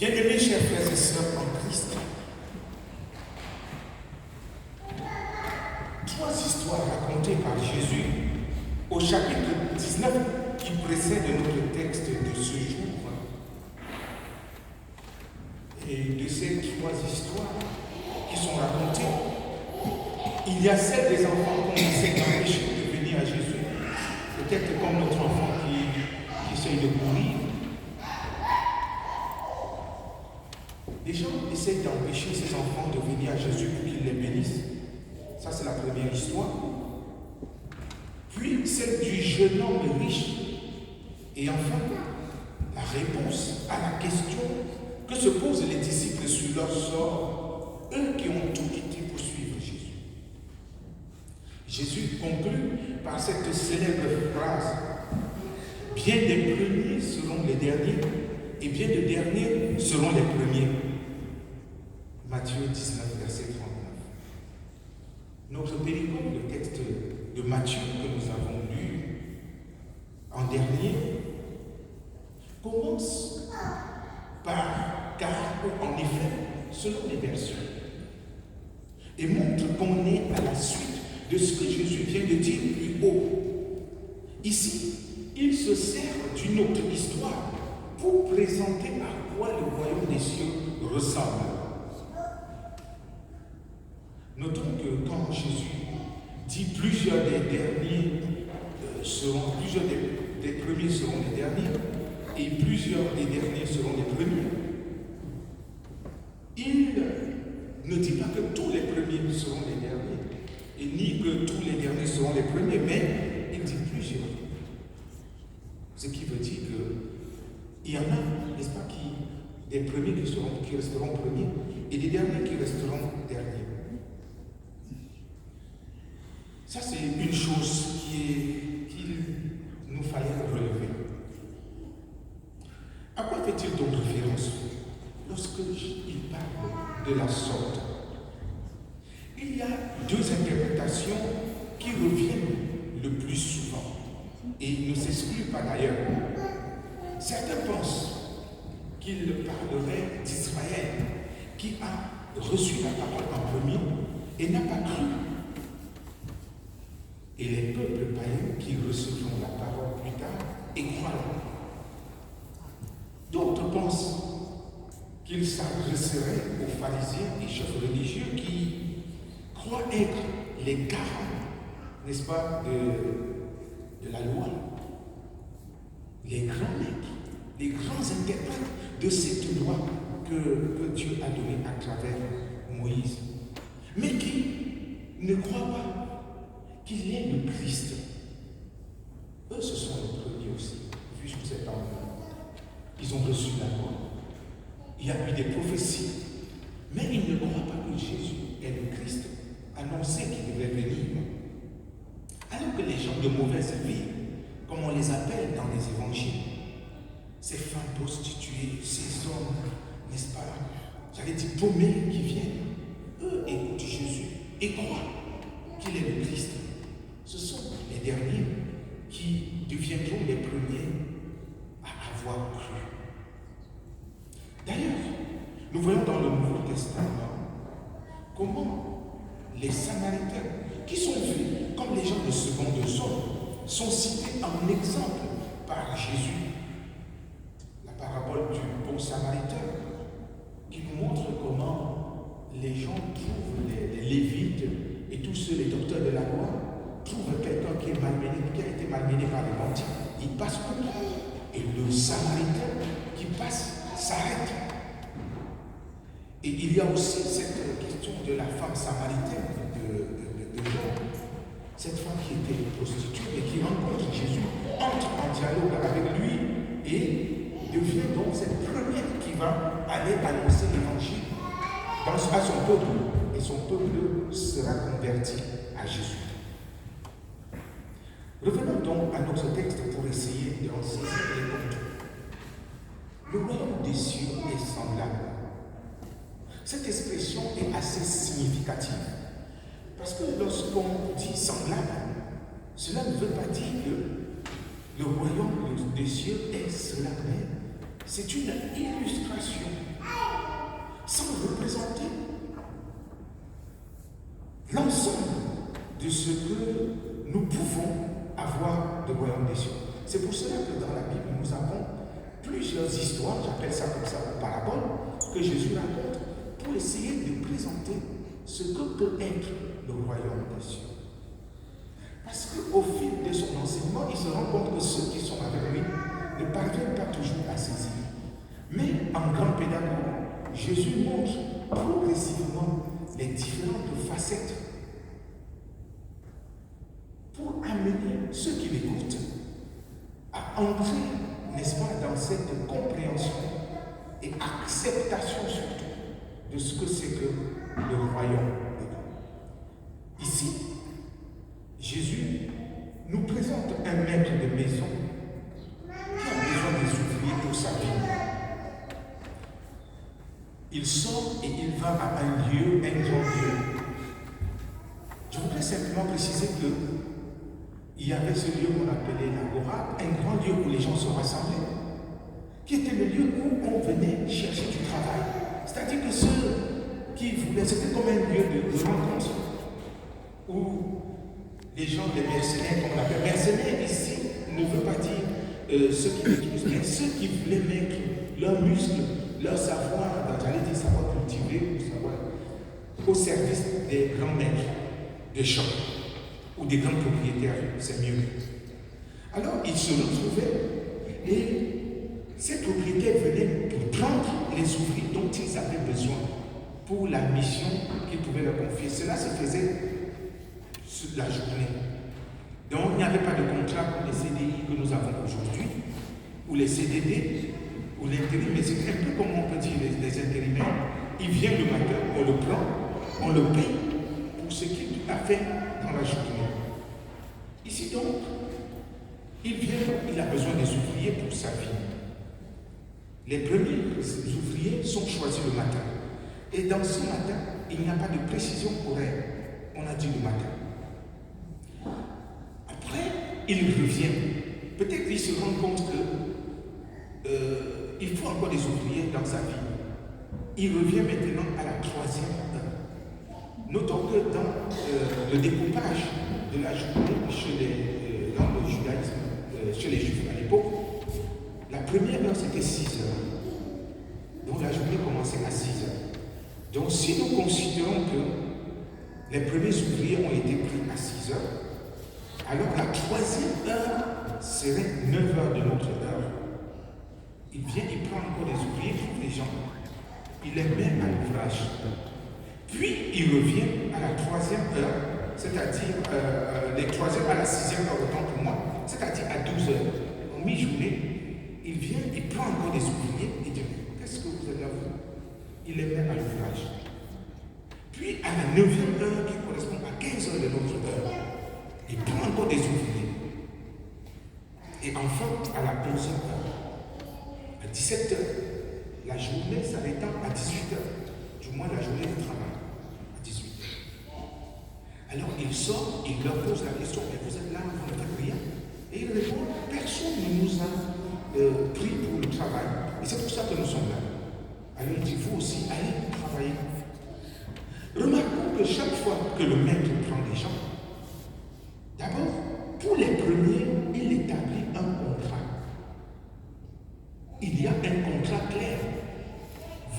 Bien-aimés chers frères et sœurs en Christ, trois histoires racontées par Jésus au chapitre 19 qui précède notre texte de ce jour. Et de ces trois histoires qui sont racontées, il y a celle des enfants qu'on essaie d'empêcher de venir à Jésus. Peut-être comme notre enfant qui essaye de courir. Les gens essaient d'empêcher ces enfants de venir à Jésus pour qu'il les bénisse. Ça, c'est la première histoire. Puis, celle du jeune homme riche. Et enfin, la réponse à la question que se posent les disciples sur leur sort, eux qui ont tout quitté pour suivre Jésus. Jésus conclut par cette célèbre phrase: bien des premiers seront les derniers, et bien des derniers seront les premiers. Matthieu 19, verset 39. Notre péricope, le texte de Matthieu que nous avons lu en dernier, commence par car, en effet, selon les versions, et montre qu'on est à la suite de ce que Jésus vient de dire plus haut. Ici, il se sert d'une autre histoire pour présenter à quoi le royaume des cieux ressemble. Notons que quand Jésus dit plusieurs des premiers seront les derniers et plusieurs des derniers seront les premiers, il ne dit pas que tous les premiers seront les derniers et ni que tous les derniers seront les premiers, mais il dit plusieurs. Ce qui veut dire qu'il y en a, n'est-ce pas, des premiers qui resteront premiers et des derniers qui resteront derniers. Ça, c'est une chose qu'il nous fallait relever. À quoi fait-il donc référence lorsqu'il parle de la sorte? Il y a deux interprétations qui reviennent le plus souvent et ne s'excluent pas d'ailleurs. Certains pensent qu'il parlerait d'Israël qui a reçu la parole en premier et n'a pas cru. Et les peuples païens qui recevront la parole plus tard et croiront. D'autres pensent qu'il s'adresserait aux pharisiens et chefs religieux qui croient être les garants, n'est-ce pas, de la loi, les grands maîtres, les grands interprètes de cette loi que Dieu a donnée à travers Moïse, mais qui ne croient pas qu'il est le Christ. Eux, ce sont les premiers aussi, vu que c'est pas ils ont reçu la loi. Il y a eu des prophéties, mais ils ne croient pas que Jésus est le Christ, annoncé qu'il devait venir. Alors que les gens de mauvaise vie, comme on les appelle dans les évangiles, ces femmes prostituées, ces hommes, n'est-ce pas, j'allais dire paumés qui viennent, eux écoutent Jésus et croient qu'il est le Christ. Ce sont les derniers qui deviendront les premiers à avoir cru. D'ailleurs, nous voyons dans le Nouveau Testament comment les Samaritains, qui sont vus comme les gens de seconde zone, sont cités en exemple par Jésus. La parabole du bon Samaritain, qui nous montre comment les gens trouvent les Lévites et tous ceux, les docteurs de la loi, trouvent quelqu'un qui est malmené, qui a été malmené par les bandits. Il passe outre. Et le Samaritain qui passe s'arrête. Et il y a aussi cette question de la femme samaritaine de Jean. Cette femme qui était prostituée et qui rencontre Jésus, entre en dialogue avec lui et devient donc cette première qui va aller annoncer l'évangile à son peuple. Et son peuple sera converti à Jésus. Revenons donc à notre texte pour essayer d'en saisir les contours. Le royaume des cieux est semblable. Cette expression est assez significative. Parce que lorsqu'on dit semblable, cela ne veut pas dire que le royaume des cieux est cela même c'est une illustration sans représenter l'ensemble de ce que nous pouvons avoir de royaume des cieux. C'est pour cela que dans la Bible, nous avons plusieurs histoires, j'appelle ça comme ça, paraboles, que Jésus raconte pour essayer de présenter ce que peut être le royaume des cieux. Parce qu'au fil de son enseignement, il se rend compte que ceux qui sont avec lui ne parviennent pas toujours à saisir. Mais en grand pédagogue, Jésus montre progressivement les différentes facettes pour amener ceux qui l'écoutent à entrer, n'est-ce pas, dans cette compréhension et acceptation surtout de ce que c'est que le royaume de Dieu. Ici, Jésus nous présente un maître de maison qui a besoin des ouvriers pour sa vie. Il sort et il va à un lieu, un grand lieu. Je voudrais simplement préciser que il y avait ce lieu qu'on appelait l'Agora, un grand lieu où les gens se rassemblaient, qui était le lieu où on venait chercher du travail. C'est-à-dire que ceux qui voulaient, c'était comme un lieu de rencontre, où les gens, les mercenaires, comme on appelle mercenaires ici, ne veut pas dire ceux qui maîtrisent, mais ceux qui voulaient mettre leurs muscles, leur savoir, j'allais dire savoir cultiver, savoir, au service des grands maîtres de champs ou des grands propriétaires, c'est mieux. Alors, ils se retrouvaient et ces propriétaires venaient pour prendre les ouvriers dont ils avaient besoin pour la mission qu'ils pouvaient leur confier. Cela se faisait sur la journée. Donc, il n'y avait pas de contrat pour les CDI que nous avons aujourd'hui, ou les CDD, ou l'intérim, mais c'est un peu comme on peut dire les intérimaires. Il vient le matin, on le prend, on le paye pour ce qu'il a fait dans la journée. Ici donc, il vient, il a besoin des ouvriers pour sa vie. Les premiers ouvriers sont choisis le matin. Et dans ce matin, il n'y a pas de précision horaire. On a dit le matin. Après, il revient. Peut-être qu'il se rend compte que il faut encore des ouvriers dans sa vie. Il revient maintenant à la 3e heure. Notons que dans le découpage de la journée dans le judaïsme, chez les Juifs à l'époque, la première heure c'était 6 heures. Donc la journée commençait à 6 heures. Donc si nous considérons que les premiers ouvriers ont été pris à 6 heures, alors la 3e heure serait 9 heures de notre heure. Il vient, il prend encore des ouvriers, il trouve des gens. Il les met à l'ouvrage. Puis il revient à la 3e heure, c'est-à-dire les 3e à la 6e heure, autant pour moi, c'est-à-dire à 12 heures. En mi-journée, il vient, il prend encore des ouvriers et dit qu'est-ce que vous avez à vous? Il les met à l'ouvrage. Puis à la 9e heure, qui correspond à 15 heures de notre heure, il prend encore des ouvriers. Et enfin, à la 11e heure, à 17 heures, la journée s'arrêtant à 18 heures, du moins la journée de travail, à 18 heures. Alors il sort, il leur pose la question, mais vous êtes là, vous ne faites rien. Et il répond, personne ne nous a pris pour le travail. Et c'est pour ça que nous sommes là. Alors il dit, vous aussi, allez travailler. Remarquons que chaque fois que le maître prend des gens, d'abord, pour les premiers, il établit un contrat. Il y a un contrat clair.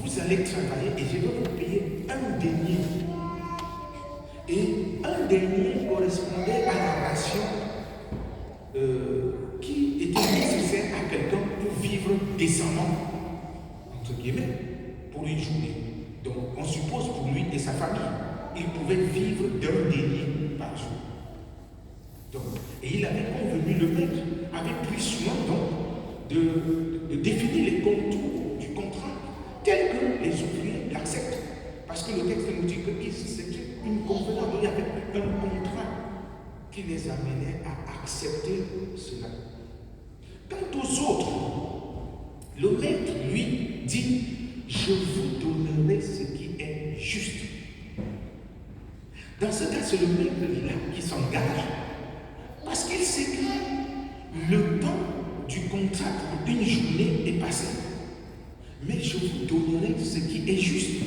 Vous allez travailler et je vais vous payer un denier. Et un denier correspondait à la ration qui était nécessaire à quelqu'un pour vivre décemment, entre guillemets, pour une journée. Donc on suppose pour lui et sa famille, il pouvait vivre d'un denier par jour. Donc, et il avait convenu, le maître avait pris soin donc de définir les contours du contrat tel que les ouvriers l'acceptent. Parce que le texte nous dit que c'était une convenance, il y avait un contrat qui les amenait à accepter cela. Quant aux autres, le maître lui dit, je vous donnerai ce qui est juste. Dans ce cas, c'est le maître là qui s'engage parce qu'il sait que le temps du contrat pour une journée est passé. mais je vous donnerai ce qui est juste.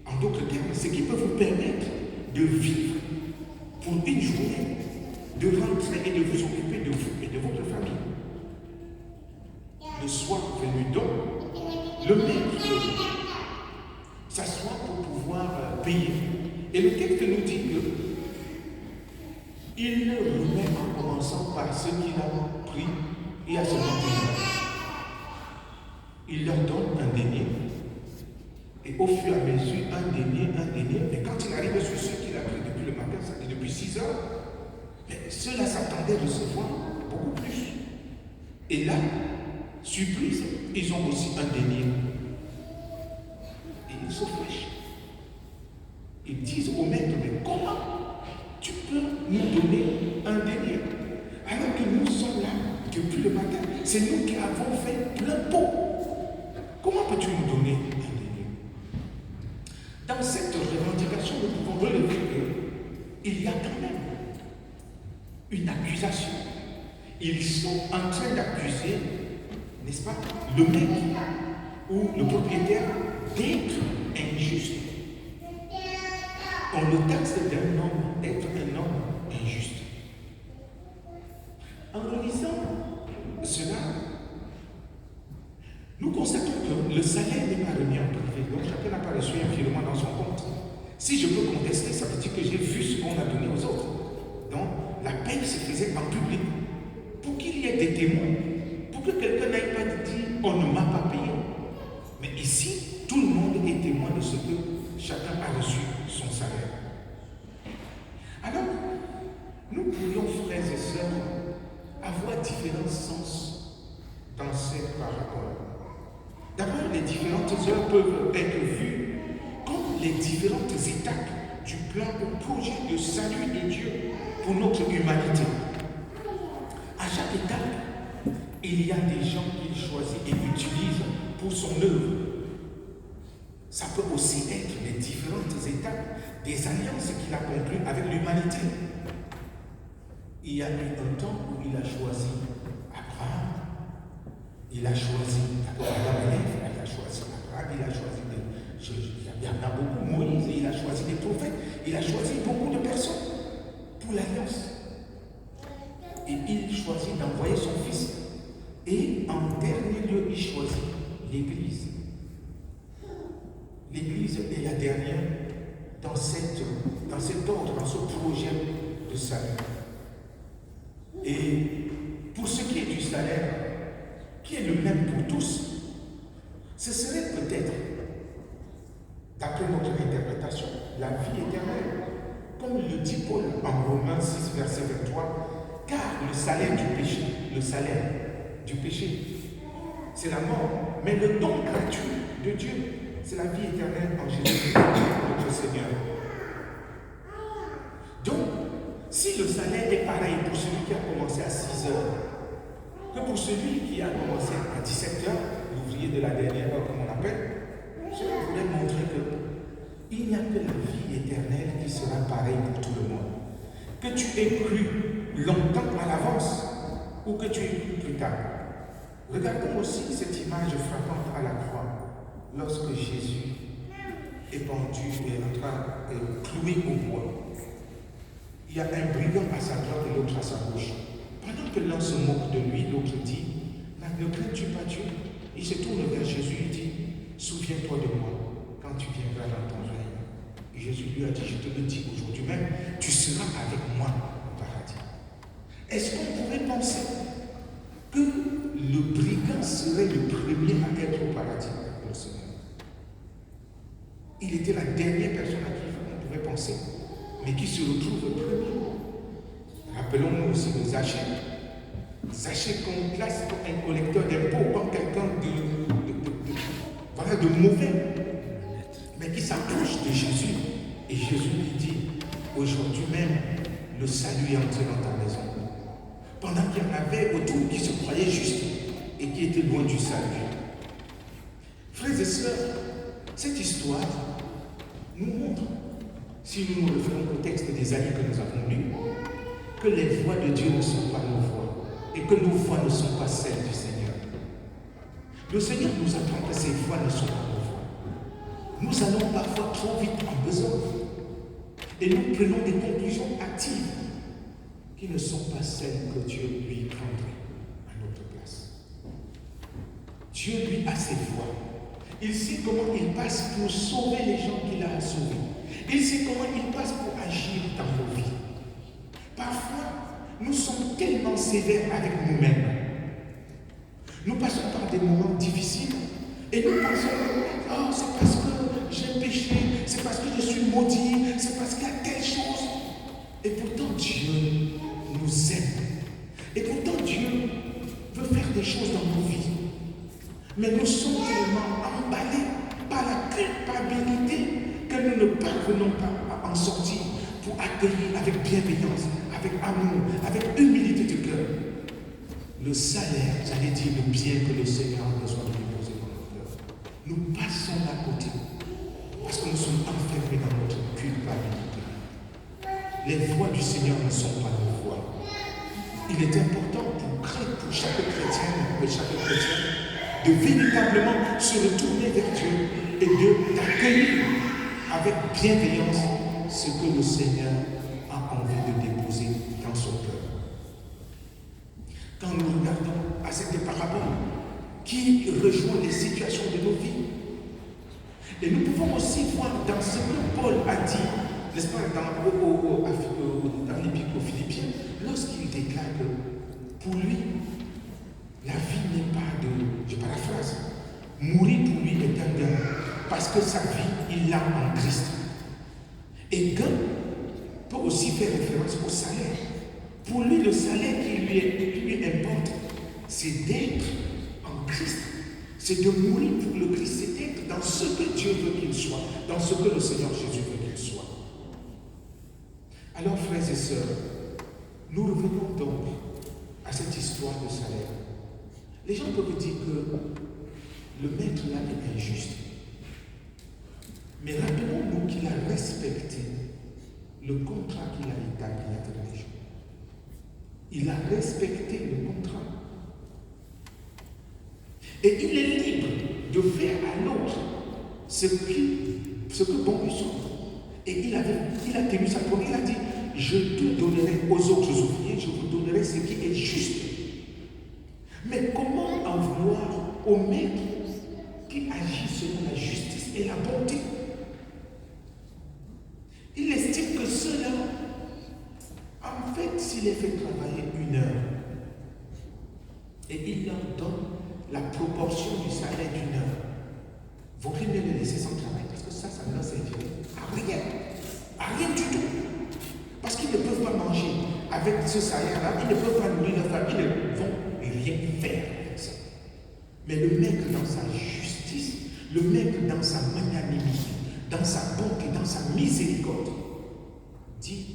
En d'autres termes, ce qui peut vous permettre de vivre pour une journée, de rentrer et de vous occuper de vous et de votre famille. Le soir venu donc, le maître s'assoit pour pouvoir payer. Et le texte nous dit que il remet en commençant par ce qu'il a pris et à ce moment il leur donne un denier. Et au fur et à mesure, un denier. Et quand il arrive sur ceux qu'il a pris depuis le matin, ça dit depuis 6 heures, mais ceux-là s'attendaient à recevoir beaucoup plus. Et là, surprise, ils ont aussi un denier. Et ils se fâchent. Ils disent au maître, mais comment tu peux nous donner un denier alors que nous sommes là depuis le matin? C'est nous qui avons fait plein pot. Comment peux-tu nous donner un denier? Dans cette revendication, nous pouvons relever qu'il y a quand même une accusation. Ils sont en train d'accuser, n'est-ce pas, le maître ou le propriétaire d'être injuste. On le taxe d'un homme d'être un homme injuste. En relisant cela, nous constatons que le salaire n'est pas remis en privé, donc chacun n'a pas reçu un virement dans son compte. Si je peux contester, ça veut dire que j'ai vu ce qu'on a donné aux autres. Donc, la paie se faisait en public. Pour qu'il y ait des témoins, pour que quelqu'un n'aille pas dire on ne m'a pas payé. Mais ici, tout le monde est témoin de ce que chacun a reçu son salaire. Alors, nous pourrions, frères et sœurs, avoir différents sens dans cette parabole. D'abord, les différentes heures peuvent être vues comme les différentes étapes du plan ou projet de salut de Dieu pour notre humanité. À chaque étape, il y a des gens qu'il choisit et utilise pour son œuvre. Ça peut aussi être les différentes étapes des alliances qu'il a conclues avec l'humanité. Il y a eu un temps où il a choisi Abraham, il a choisi Adam et Ève, il a choisi Abraham, il a choisi il y en a beaucoup, Moïse, il a choisi des prophètes, il a choisi beaucoup de personnes pour l'alliance. Et il choisit d'envoyer son fils. Et en dernier lieu, il choisit l'Église. L'Église est la dernière dans cet ordre, dans ce projet de salut. Et pour ce qui est du salaire, qui est le même pour tous, ce serait peut-être, d'après notre interprétation, la vie éternelle. Comme le dit Paul en Romains 6, verset 23, car le salaire du péché, c'est la mort, mais le don gratuit de Dieu, c'est la vie éternelle en Jésus-Christ, notre Seigneur. Donc, si le salaire est pareil pour celui qui a commencé à 6 heures, que pour celui qui a commencé à 17 heures, l'ouvrier de la dernière heure, comme on appelle, cela pourrait montrer qu'il n'y a que la vie éternelle qui sera pareille pour tout le monde. Que tu aies cru longtemps à l'avance ou que tu aies cru plus tard. Regardons aussi cette image frappante à la croix lorsque Jésus est pendu et en train de cloué au bois. Il y a un brigand à sa droite et l'autre à sa gauche. Pendant que l'un se moque de lui, l'autre dit, ne crains-tu pas Dieu? Il se tourne vers Jésus et dit, souviens-toi de moi quand tu viendras dans ton règne. Et Jésus lui a dit, je te le dis aujourd'hui même, tu seras avec moi au paradis. Est-ce qu'on pourrait penser que le brigand serait le premier à être au paradis pour le Seigneur? Il était la dernière personne à qui on pouvait penser, mais qui se retrouve le premier. Rappelons-nous aussi de Zachée. Zachée qu'on classe comme un collecteur d'impôts, comme quelqu'un de mauvais, mais qui s'approche de Jésus. Et Jésus lui dit, aujourd'hui même, le salut est entré dans ta maison. Pendant qu'il y en avait autour qui se croyaient justes et qui étaient loin du salut. Frères et sœurs, cette histoire nous montre, si nous nous référons au texte des années que nous avons lus, que les voies de Dieu ne sont pas nos voies et que nos voies ne sont pas celles du Seigneur. Le Seigneur nous apprend que ces voies ne sont pas nos voies. Nous allons parfois trop vite en besogne et nous prenons des conclusions hâtives qui ne sont pas celles que Dieu lui prendrait à notre place. Dieu, lui, a ses voies. Il sait comment il passe pour sauver les gens qu'il a sauvés. Il sait comment il passe pour agir dans nos vies. Parfois, nous sommes tellement sévères avec nous-mêmes. Nous passons par des moments difficiles et nous pensons que oh, c'est parce que j'ai péché, c'est parce que je suis maudit, c'est parce qu'il y a telle chose. Et pourtant, Dieu nous aime. Et pourtant, Dieu veut faire des choses dans nos vies. Mais nous sommes tellement emballés par la culpabilité que nous ne parvenons pas à en sortir pour accueillir avec bienveillance, avec amour, avec humilité de cœur le salaire, j'allais dire le bien que le Seigneur a besoin de déposer dans notre cœur. Nous passons à côté parce que nous sommes enfermés dans notre culpabilité. Les voies du Seigneur ne sont pas nos voies. Il est important pour chaque chrétien de véritablement se retourner vers Dieu et d'accueillir avec bienveillance ce que le Seigneur a envie de déposer dans son cœur. Quand nous regardons à cette parabole qui rejoint les situations de nos vies, et nous pouvons aussi voir dans ce que Paul a dit, n'est-ce pas, dans l'Épître aux Philippiens, lorsqu'il déclare que pour lui, la vie n'est pas de, je paraphrase, mourir pour lui est un gain, parce que sa vie, il l'a en Christ. Et gain peut aussi faire référence au salaire. Pour lui, le salaire qui lui importe, c'est d'être en Christ. C'est de mourir pour le Christ, c'est d'être dans ce que Dieu veut qu'il soit, dans ce que le Seigneur Jésus veut qu'il soit. Alors, frères et sœurs, nous revenons donc à cette histoire de salaire. Les gens peuvent dire que le maître là est injuste. Mais rappelons-nous qu'il a respecté le contrat qu'il a établi avec les gens. Il a respecté le contrat. Et il est libre de faire à l'autre ce que bon lui semble. Et il a tenu sa promesse. Il a dit, je te donnerai aux autres ouvriers, je vous donnerai ce qui est juste. Mais comment en vouloir au maître qui agit selon la justice et la bonté? Il estime que cela, en fait, s'il les fait travailler 1 heure, et il leur donne la proportion du salaire d'1 heure, vaudrait mieux les laisser sans travail, parce que ça ne leur servirait à rien. À rien du tout. Parce qu'ils ne peuvent pas manger avec ce salaire-là, ils ne peuvent pas nourrir leur famille, ils ne vont rien faire avec ça. Mais le maître dans sa justice, le maître dans sa magnanimité, dans sa bonté, dans sa miséricorde, dit,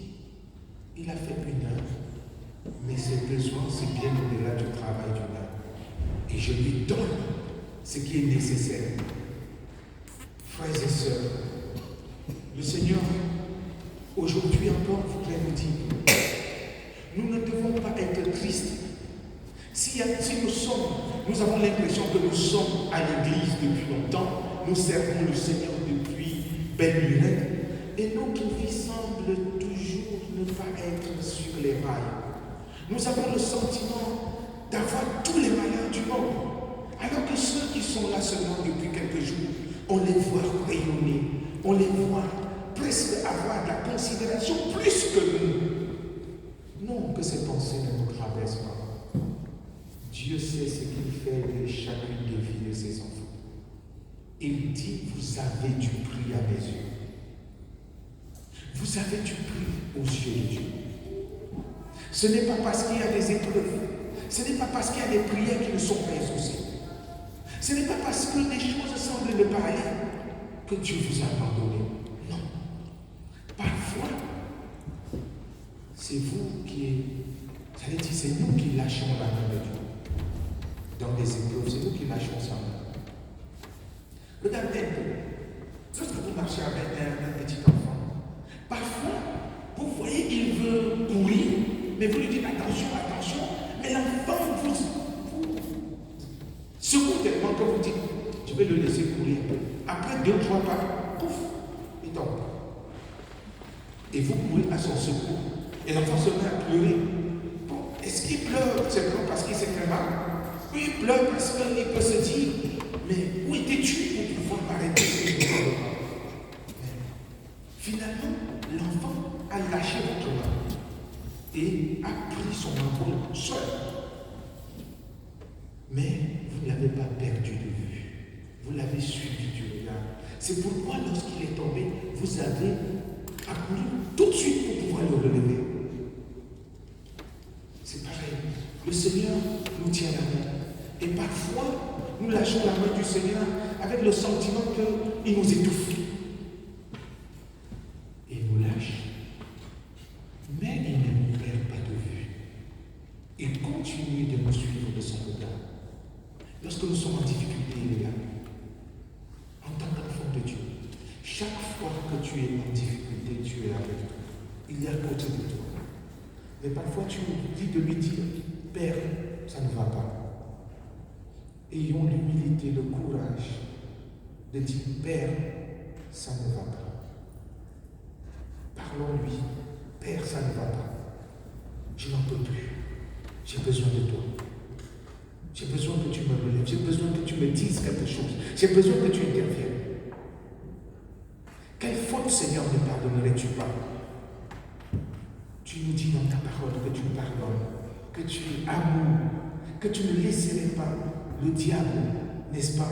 il a fait 1 heure, mais ses besoins, c'est bien au-delà du travail d'1 heure. Et je lui donne ce qui est nécessaire. Frères et sœurs, le Seigneur, aujourd'hui encore, voudrait nous dire, nous ne devons pas être tristes. Si nous avons l'impression que nous sommes à l'église depuis longtemps, nous servons le Seigneur depuis belle lurette, et notre vie semble toujours ne pas être sur les rails. Nous avons le sentiment d'avoir tous les malheurs du monde, alors que ceux qui sont là seulement depuis quelques jours, on les voit rayonner, on les voit presque avoir de la considération plus que nous. Non, que ces pensées ne nous traversent pas. Dieu sait ce qu'il fait de chacune des vies de ses enfants. Il dit, vous avez du prix à mes yeux. Vous avez du prix aux yeux de Dieu. Ce n'est pas parce qu'il y a des épreuves, ce n'est pas parce qu'il y a des prières qui ne sont pas exaucées. Ce n'est pas parce que les choses semblent ne pas aller que Dieu vous a abandonné. Non. Parfois, c'est vous j'allais dire, c'est nous qui lâchons la main de Dieu. Dans des épreuves, c'est nous qui lâchons sa main. Regardez un peu. Lorsque vous marchez avec un petit enfant, parfois, vous voyez qu'il veut courir, mais vous lui dites attention, attention, mais l'enfant vous secoue tellement que vous dites, je vais le laisser courir un peu. Après 2-3 pas, pouf, il tombe. Et vous courez à son secours. Et l'enfant se met à pleurer. Bon, est-ce qu'il pleure simplement parce qu'il s'est fait mal? Oui, il pleure parce qu'il peut se dire, mais où étais-tu pour pouvoir m'arrêter ce que je dois faire? Finalement, l'enfant a lâché votre main et a pris son envol seul. Mais vous ne l'avez pas perdu de vue. Vous l'avez suivi du regard. C'est pourquoi lorsqu'il est tombé, vous avez accouru tout de suite pour pouvoir le relever. C'est pareil. Le Seigneur nous tient la main. Et parfois, nous lâchons la main du Seigneur avec le sentiment qu'il nous étouffe. Il nous lâche. Mais il ne nous perd pas de vue. Il continue de nous suivre de son regard. Lorsque nous sommes en difficulté, il est là. En tant qu'enfant de Dieu, chaque fois que tu es en difficulté, tu es avec toi. Il est à côté de toi. Mais parfois tu oublies de lui dire, Père, ça ne va pas. Ayons l'humilité, le courage de dire, Père, ça ne va pas. Parlons-lui, Père, ça ne va pas. Je n'en peux plus. J'ai besoin de toi. J'ai besoin que tu me relèves. J'ai besoin que tu me dises quelque chose. J'ai besoin que tu interviennes. Quelle faute, Seigneur, ne pardonnerais-tu pas? Tu nous dis dans ta parole que tu pardonnes, que tu es amour, que tu ne laisserais pas le diable, n'est-ce pas,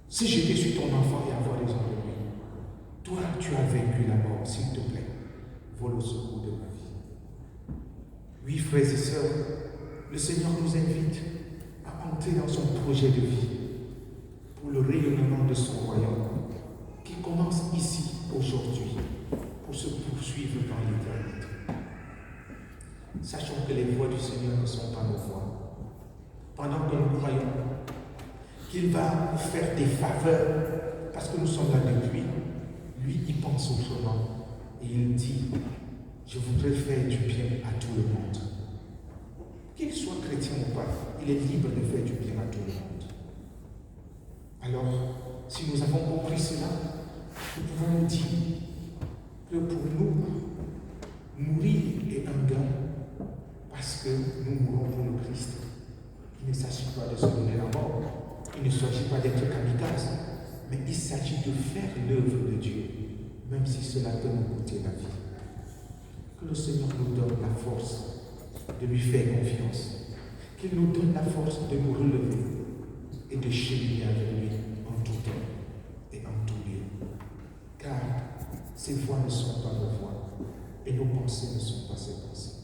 se jeter sur ton enfant et avoir raison de lui. Toi, tu as vaincu la mort, s'il te plaît. Vole au secours de ma vie. Oui, frères et sœurs, le Seigneur nous invite à entrer dans son projet de vie pour le rayonnement de son royaume qui commence ici, aujourd'hui, pour se poursuivre dans l'éternité. Sachons que les voies du Seigneur ne sont pas nos voies. Pendant que nous croyons qu'il va nous faire des faveurs, parce que nous sommes là depuis, lui, il pense autrement. Et il dit, je voudrais faire du bien à tout le monde. Qu'il soit chrétien ou pas, il est libre de faire du bien à tout le monde. Alors, si nous avons compris cela, nous pouvons nous dire que pour nous, mourir est un gain parce que nous mourons pour le Christ. Il ne s'agit pas de se donner la mort, il ne s'agit pas d'être kamikaze, mais il s'agit de faire l'œuvre de Dieu, même si cela peut nous coûter la vie. Que le Seigneur nous donne la force de lui faire confiance, qu'il nous donne la force de nous relever et de cheminer avec lui en tout temps et en tout lieu. Car ses voies ne sont pas nos voies et nos pensées ne sont pas ses pensées.